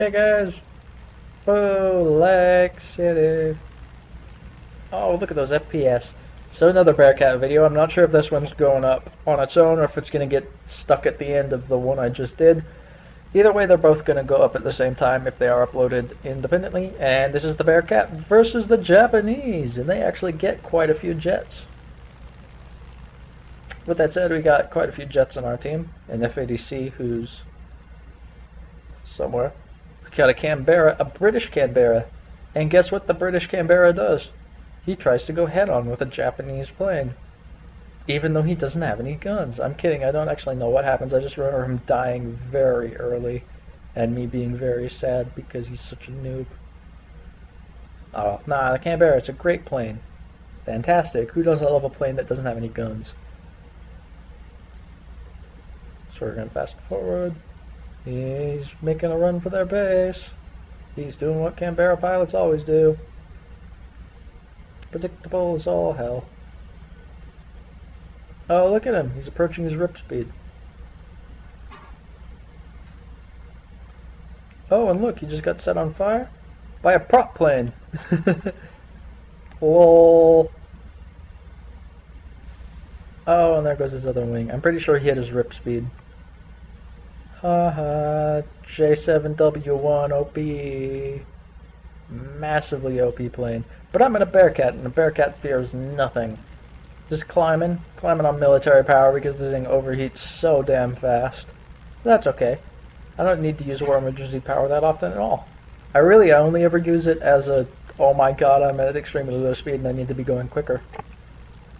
Hey guys, Black City. Oh, look at those FPS. So another Bearcat video. I'm not sure if this one's going up on its own or if it's going to get stuck at the end of the one I just did. Either way, they're both going to go up at the same time if they are uploaded independently. And this is the Bearcat versus the Japanese, and they actually get quite a few jets. With that said, we got quite a few jets on our team. An F-8C who's somewhere. We got a Canberra, a British Canberra. And guess what the British Canberra does? He tries to go head-on with a Japanese plane. Even though he doesn't have any guns. I'm kidding, I don't actually know what happens. I just remember him dying very early. And me being very sad because he's such a noob. Oh, nah, the Canberra, it's a great plane. Fantastic. Who doesn't love a plane that doesn't have any guns? So we're going to fast forward. He's making a run for their base. He's doing what Canberra pilots always do. Predictable as all hell. Oh, look at him. He's approaching his rip speed. Oh, and look, he just got set on fire by a prop plane. Lol. Oh, and there goes his other wing. I'm pretty sure he hit his rip speed. Haha, J7W1 OP. Massively OP plane. But I'm in a Bearcat, and a Bearcat fears nothing. Just climbing on military power because this thing overheats so damn fast. That's okay. I don't need to use war emergency power that often at all. I only ever use it as a, oh my god, I'm at extremely low speed and I need to be going quicker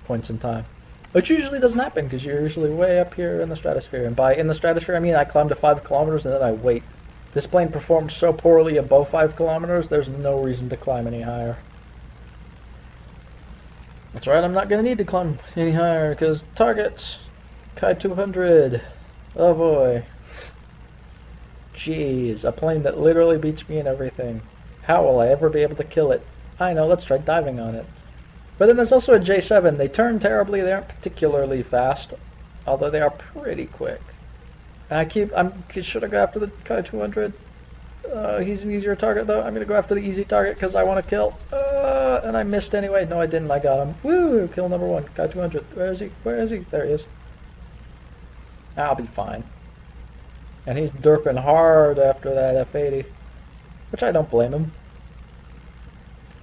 points in time. Which usually doesn't happen because you're usually way up here in the stratosphere. And by in the stratosphere, I mean I climb to 5 kilometers and then I wait. This plane performs so poorly above 5 kilometers, there's no reason to climb any higher. That's right, I'm not going to need to climb any higher because target Kai 200. Oh boy. Jeez, a plane that literally beats me in everything. How will I ever be able to kill it? I know, let's try diving on it. But then there's also a J7. They turn terribly, they aren't particularly fast, although they are pretty quick. Should I go after the Kai 200? He's an easier target though. I'm gonna go after the easy target because I want to kill. And I missed anyway. No, I didn't. I got him. Woo! Kill number 1. Kai 200. Where is he? Where is he? There he is. I'll be fine. And he's derping hard after that F-80, which I don't blame him.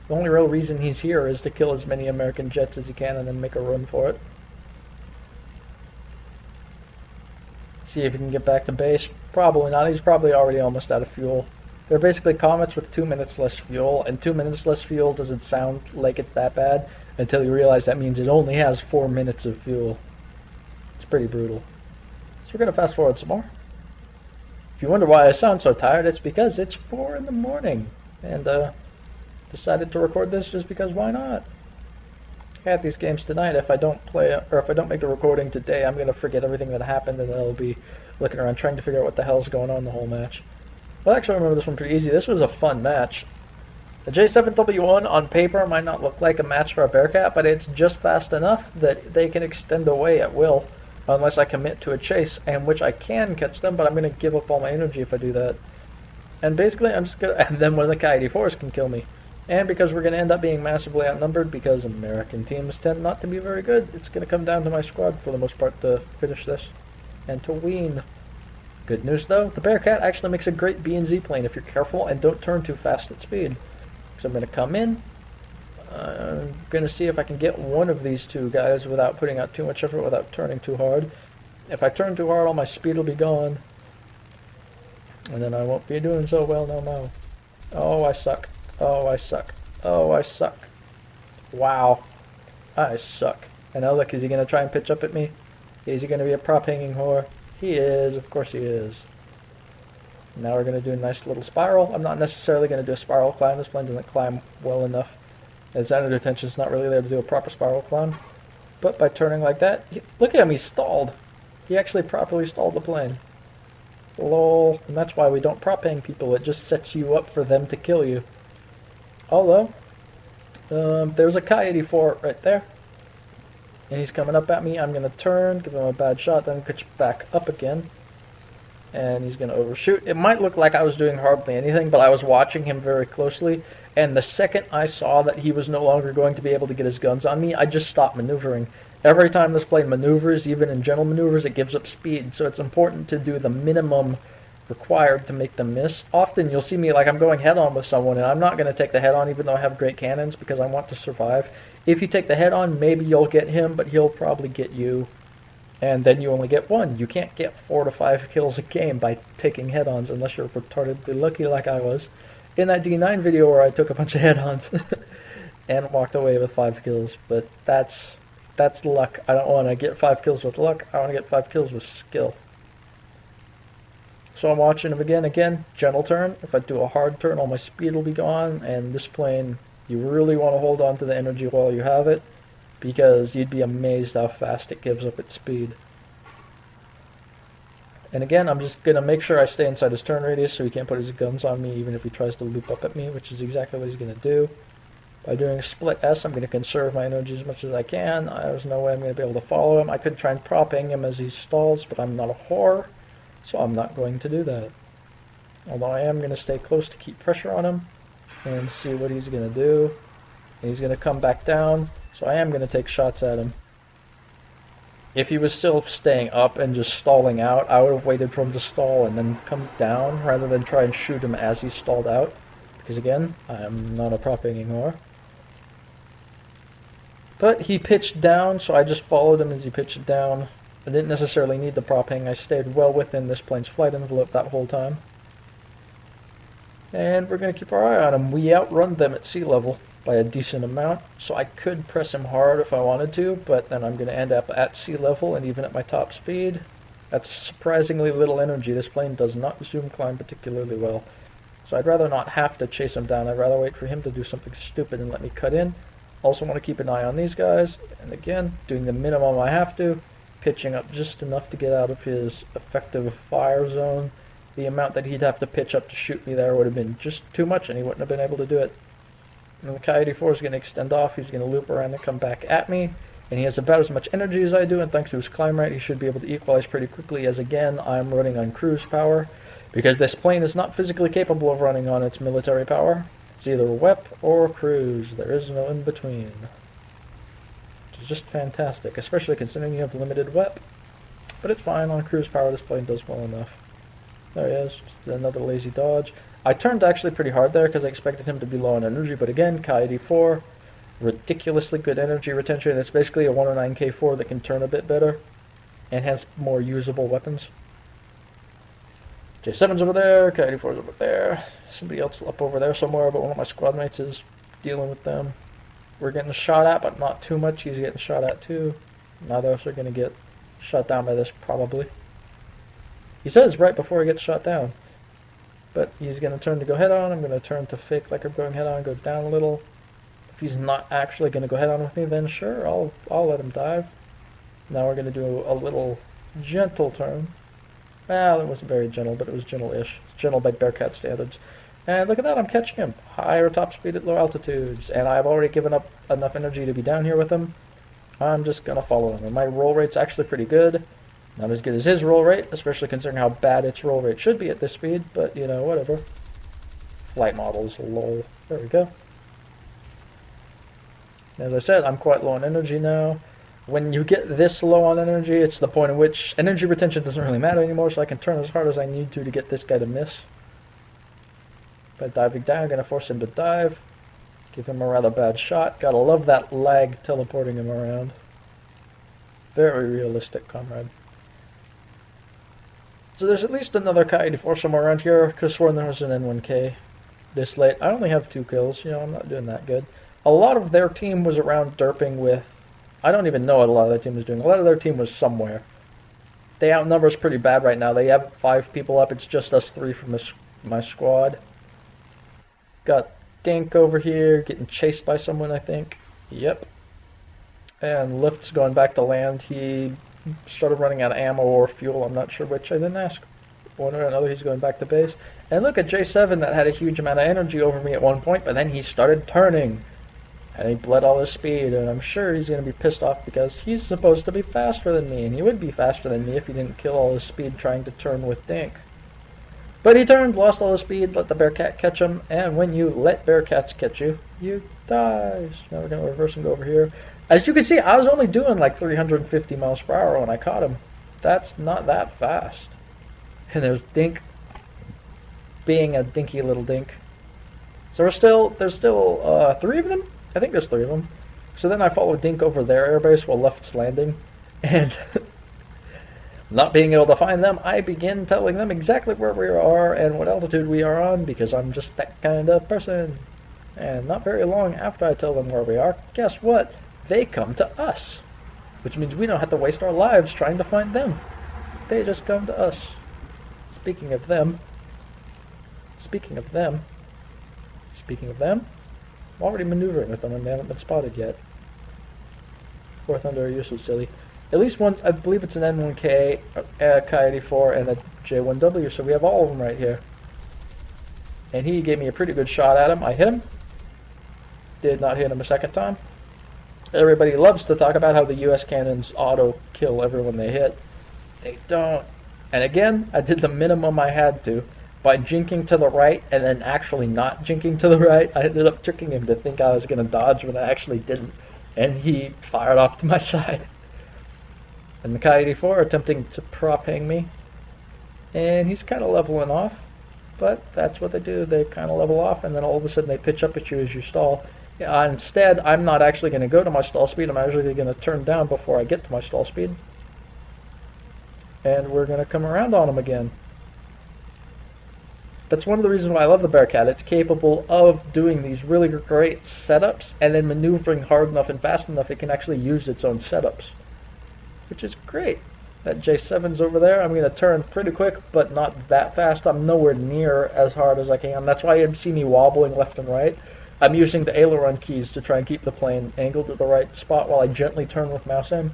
The only real reason he's here is to kill as many American jets as he can and then make a run for it. See if he can get back to base. Probably not. He's probably already almost out of fuel. They're basically comets with 2 minutes less fuel, and 2 minutes less fuel doesn't sound like it's that bad until you realize that means it only has 4 minutes of fuel. It's pretty brutal. So we're going to fast forward some more. If you wonder why I sound so tired, it's because it's 4 in the morning, and decided to record this just because why not? I had these games tonight. If I don't play, or if I don't make the recording today, I'm gonna forget everything that happened, and then I'll be looking around trying to figure out what the hell's going on the whole match. Well, actually, I remember this one pretty easy. This was a fun match. The J7W1 on paper might not look like a match for a Bearcat, but it's just fast enough that they can extend away at will, unless I commit to a chase, in which I can catch them, but I'm gonna give up all my energy if I do that. And basically, I'm just gonna, and then one of the Ki-84s can kill me. And because we're going to end up being massively outnumbered because American teams tend not to be very good, it's going to come down to my squad for the most part to finish this and to win. Good news though, the Bearcat actually makes a great B and Z plane if you're careful and don't turn too fast at speed. So I'm going to come in, I'm going to see if I can get one of these two guys without putting out too much effort, without turning too hard. If I turn too hard, all my speed will be gone. And then I won't be doing so well, no. Oh, I suck. Oh, I suck. Oh, I suck. Wow. I suck. And now look, is he going to try and pitch up at me? Is he going to be a prop hanging whore? He is. Of course he is. Now we're going to do a nice little spiral. I'm not necessarily going to do a spiral climb. This plane doesn't climb well enough. His center detention is not really there to do a proper spiral climb. But by turning like that, look at him, he's stalled. He actually properly stalled the plane. Lol. And that's why we don't prop hang people. It just sets you up for them to kill you. Although, there's a Ki-84 right there, and he's coming up at me. I'm going to turn, give him a bad shot, then pitch back up again. and he's going to overshoot. It might look like I was doing hardly anything, but I was watching him very closely, and the second I saw that he was no longer going to be able to get his guns on me, I just stopped maneuvering. Every time this plane maneuvers, even in gentle maneuvers, it gives up speed, so it's important to do the minimum required to make them miss. Often you'll see me like I'm going head on with someone, and I'm not going to take the head on even though I have great cannons because I want to survive. If you take the head on, maybe you'll get him, but he'll probably get you, and then you only get one. You can't get 4 to 5 kills a game by taking head-ons unless you're retardedly lucky like I was in that D9 video where I took a bunch of head-ons and walked away with 5 kills. But that's luck. I don't want to get 5 kills with luck. I want to get 5 kills with skill. So I'm watching him again, gentle turn. If I do a hard turn, all my speed will be gone, and this plane, you really want to hold on to the energy while you have it, because you'd be amazed how fast it gives up its speed. And again, I'm just going to make sure I stay inside his turn radius so he can't put his guns on me even if he tries to loop up at me, which is exactly what he's going to do. By doing a split S, I'm going to conserve my energy as much as I can. There's no way I'm going to be able to follow him. I could try and prop him as he stalls, but I'm not a whore, so I'm not going to do that. Although I am going to stay close to keep pressure on him and see what he's going to do. And he's going to come back down. So I am going to take shots at him. If he was still staying up and just stalling out, I would have waited for him to stall and then come down rather than try and shoot him as he stalled out. Because again, I am not a prop anymore. But he pitched down, so I just followed him as he pitched down. I didn't necessarily need the propping. I stayed well within this plane's flight envelope that whole time. And we're going to keep our eye on him. We outrun them at sea level by a decent amount, so I could press him hard if I wanted to, but then I'm going to end up at sea level, and even at my top speed, that's surprisingly little energy. This plane does not zoom climb particularly well, so I'd rather not have to chase him down. I'd rather wait for him to do something stupid and let me cut in. Also want to keep an eye on these guys, and again, doing the minimum I have to, pitching up just enough to get out of his effective fire zone. The amount that he'd have to pitch up to shoot me there would have been just too much, and he wouldn't have been able to do it. And the Ki-84 is going to extend off. He's going to loop around and come back at me. And he has about as much energy as I do, and thanks to his climb rate, he should be able to equalize pretty quickly, as again, I'm running on cruise power, because this plane is not physically capable of running on its military power. It's either WEP or cruise. There is no in between. Which is just fantastic, especially considering you have limited WEP. But it's fine. On cruise power, this plane does well enough. There he is. Just another lazy dodge. I turned actually pretty hard there because I expected him to be low on energy, but again, Ki-84, ridiculously good energy retention. It's basically a 109 K4 that can turn a bit better and has more usable weapons. J7's over there, Ki-84's over there. Somebody else up over there somewhere, but one of my squad mates is dealing with them. We're getting shot at, but not too much. He's getting shot at too. Neither of us are going to get shot down by this, probably. He says right before he gets shot down. But he's going to turn to go head on. I'm going to turn to fake like I'm going head on, go down a little. If he's not actually going to go head on with me, then sure, I'll let him dive. Now we're going to do a little gentle turn. Well, it wasn't very gentle, but it was gentle-ish. It's gentle by Bearcat standards. And look at that, I'm catching him. Higher top speed at low altitudes. And I've already given up enough energy to be down here with him. I'm just going to follow him. And my roll rate's actually pretty good. Not as good as his roll rate, especially considering how bad its roll rate should be at this speed, but, you know, whatever. Flight models, lol. There we go. As I said, I'm quite low on energy now. When you get this low on energy, it's the point at which energy retention doesn't really matter anymore, so I can turn as hard as I need to get this guy to miss. By diving down, I'm going to force him to dive. Give him a rather bad shot. Gotta love that lag teleporting him around. Very realistic, comrade. So there's at least another Ki-84 somewhere around here. Could have sworn there was an N1K this late. I only have 2 kills. You know, I'm not doing that good. A lot of their team was around derping with... I don't even know what a lot of their team was doing. A lot of their team was somewhere. They outnumber us pretty bad right now. They have 5 people up. It's just us 3 from my squad. Got Dink over here getting chased by someone, I think. Yep. And Lift's going back to land. He started running out of ammo or fuel. I'm not sure which. I didn't ask. One or another, he's going back to base. And look at J7 that had a huge amount of energy over me at one point, but then he started turning. And he bled all his speed, and I'm sure he's going to be pissed off because he's supposed to be faster than me, and he would be faster than me if he didn't kill all his speed trying to turn with Dink. But he turned, lost all his speed, let the Bearcat catch him, and when you let Bearcats catch you, you die. So now we're going to reverse and go over here. As you can see, I was only doing like 350 miles per hour when I caught him. That's not that fast. And there's Dink being a dinky little dink. So there's still 3 of them? I think there's 3 of them. So then I follow Dink over their airbase while Left's landing. And not being able to find them, I begin telling them exactly where we are and what altitude we are on because I'm just that kind of person. And not very long after I tell them where we are, guess what? They come to us. Which means we don't have to waste our lives trying to find them. They just come to us. Speaking of them, I'm already maneuvering with them and they haven't been spotted yet. Fourth Thunder are useless, silly. At least one, I believe it's an N1K, a Ki-84, and a J1W, so we have all of them right here. And he gave me a pretty good shot at him. I hit him. Did not hit him a second time. Everybody loves to talk about how the US cannons auto-kill everyone they hit. They don't. And again, I did the minimum I had to. By jinking to the right and then actually not jinking to the right, I ended up tricking him to think I was going to dodge when I actually didn't. And he fired off to my side. And the Ki-84 are attempting to prop hang me. And he's kind of leveling off. But that's what they do. They kind of level off and then all of a sudden they pitch up at you as you stall. Instead, I'm not actually going to go to my stall speed. I'm actually going to turn down before I get to my stall speed. And we're going to come around on him again. That's one of the reasons why I love the Bearcat. It's capable of doing these really great setups and then maneuvering hard enough and fast enough it can actually use its own setups. Which is great. That J7's over there. I'm going to turn pretty quick, but not that fast. I'm nowhere near as hard as I can. That's why you'd see me wobbling left and right. I'm using the aileron keys to try and keep the plane angled at the right spot while I gently turn with mouse M.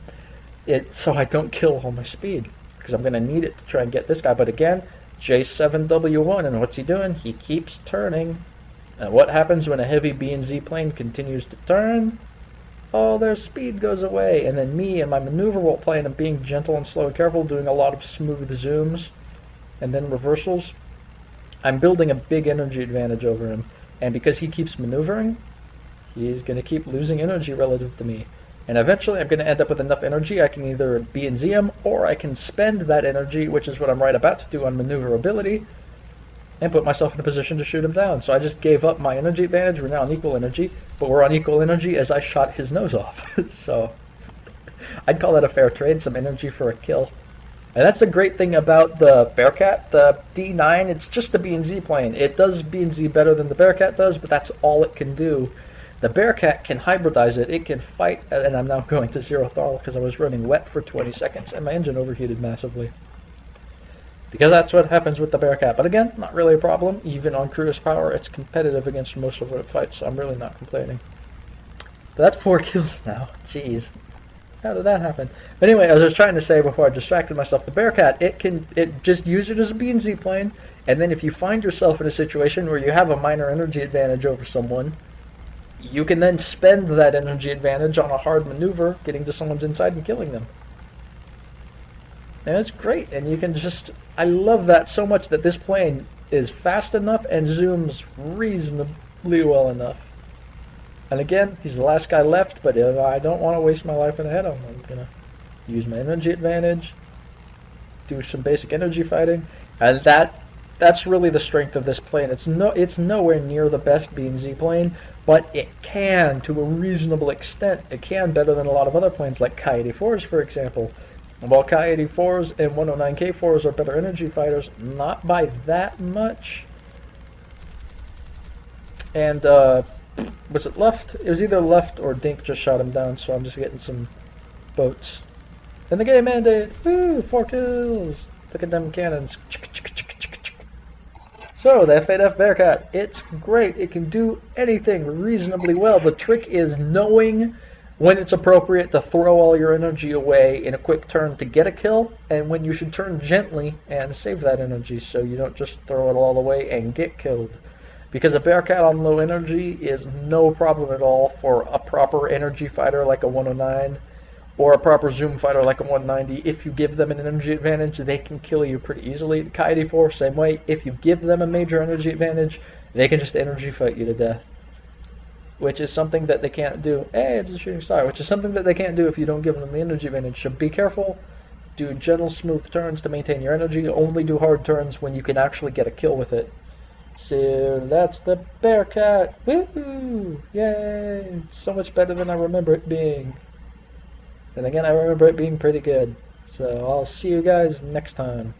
So I don't kill all my speed. Because I'm going to need it to try and get this guy. But again, J7W1, and what's he doing? He keeps turning. And what happens when a heavy B and Z plane continues to turn? All their speed goes away, and then me and my maneuverable plane of being gentle and slow and careful, doing a lot of smooth zooms and then reversals, I'm building a big energy advantage over him. And because he keeps maneuvering, he's going to keep losing energy relative to me. And eventually I'm going to end up with enough energy I can either B and Z him, or I can spend that energy, which is what I'm right about to do on maneuverability, and put myself in a position to shoot him down. So I just gave up my energy advantage. We're now on equal energy, but we're on equal energy as I shot his nose off. So I'd call that a fair trade, some energy for a kill. And that's the great thing about the Bearcat. The D9, it's just a B and Z plane. It does B and Z better than the Bearcat does, but that's all it can do. The Bearcat can hybridize it. It can fight, and I'm now going to zero throttle because I was running wet for 20 seconds, and my engine overheated massively. Because that's what happens with the Bearcat. But again, not really a problem. Even on cruise power, it's competitive against most of what it fights, so I'm really not complaining. But that's 4 kills now. Jeez. How did that happen? Anyway, as I was trying to say before I distracted myself, the Bearcat, it just use it as a B and Z plane, and then if you find yourself in a situation where you have a minor energy advantage over someone, you can then spend that energy advantage on a hard maneuver, getting to someone's inside and killing them. And it's great, and you can just, I love that so much that this plane is fast enough and zooms reasonably well enough. And again, he's the last guy left, but if I don't want to waste my life in a head-on, I'm going to use my energy advantage, do some basic energy fighting, and that's really the strength of this plane. It's nowhere near the best B and Z plane, but it can, to a reasonable extent, it can better than a lot of other planes like Ki-84s, for example. While Ki-84s and 109K4s are better energy fighters, not by that much. And, was it left? It was either left or Dink just shot him down, so I'm just getting some boats. And the game ended! Woo! 4 kills! Look at them cannons. So, the F8F Bearcat, it's great. It can do anything reasonably well. The trick is knowing when it's appropriate to throw all your energy away in a quick turn to get a kill, and when you should turn gently and save that energy so you don't just throw it all away and get killed. Because a Bearcat on low energy is no problem at all for a proper energy fighter like a 109 or a proper zoom fighter like a 190. If you give them an energy advantage, they can kill you pretty easily. Ki-84, same way. If you give them a major energy advantage, they can just energy fight you to death. Which is something that they can't do. Hey, it's a shooting star. Which is something that they can't do if you don't give them the energy advantage. So be careful. Do gentle, smooth turns to maintain your energy. Only do hard turns when you can actually get a kill with it. So that's the Bearcat. Woohoo! Yay! So much better than I remember it being. And again, I remember it being pretty good. So I'll see you guys next time.